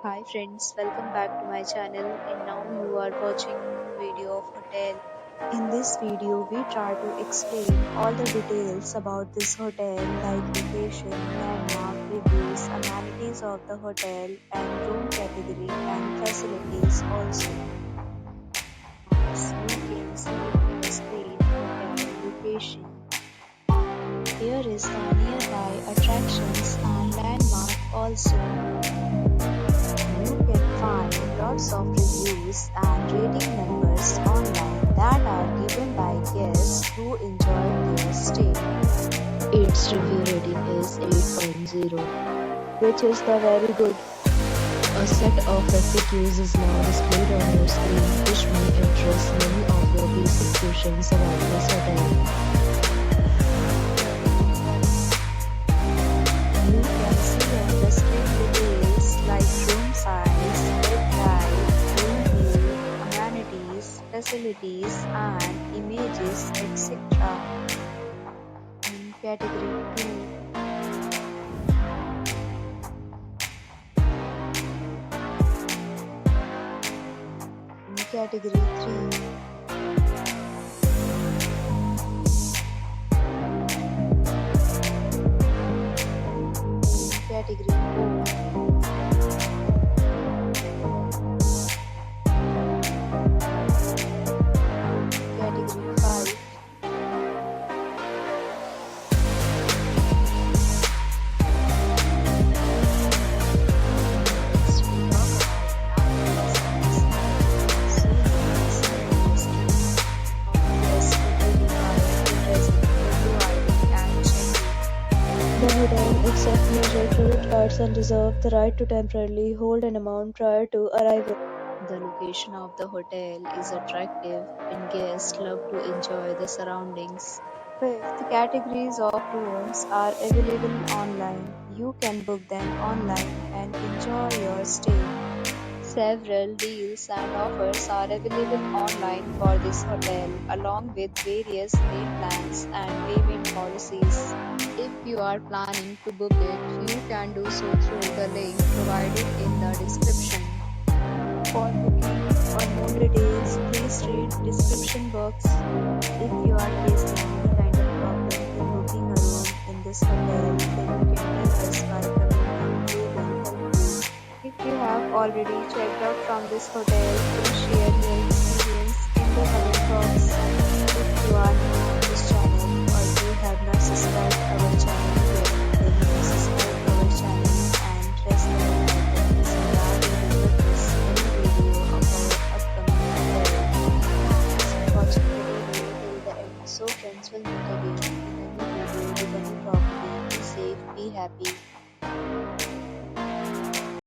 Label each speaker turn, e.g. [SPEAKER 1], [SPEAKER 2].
[SPEAKER 1] Hi friends, welcome back to my channel and now you are watching new video of hotel. In this video we try to explain all the details about this hotel like location, landmark, reviews, amenities of the hotel and room category and facilities also. As you can see on the screen hotel location. Here is the nearby attractions and landmark also. You can find lots of reviews and rating numbers online that are given by guests who enjoyed their stay. Its review rating is 8.0, which is the very good. A set of FAQs is now displayed on your screen, which may address many of your basic questions about this hotel. You can see on the screen details like room size, bed type, room view, amenities, facilities, and images, etc. In category 2, in category 3, in category 4, category 5. Next, we talk about amenities and facilities and the hotel accepts major credit cards and reserves the right to temporarily hold an amount prior to arrival. The location of the hotel is attractive and guests love to enjoy the surroundings. Fifth, categories of rooms are available online. You can book them online and enjoy your stay. Several deals and offers are available online for this hotel, along with various rate plans and payment policies. If you are planning to book it, you can do so through the link provided in the description. For booking or more details, please read description box. If you are facing any kind of problem in booking a room in this hotel, then you can help us by commenting. We will help you. If you have already checked out from this hotel, please share your experience in the comment box. If you are new on this channel or you have not subscribed our channel yet, then you can subscribe our channel and press the bell icon so that you will not miss any video of our upcoming hotel. Thanks for watching the video till the end. So friends, will meet again in a new video with a new property. Be safe, be happy.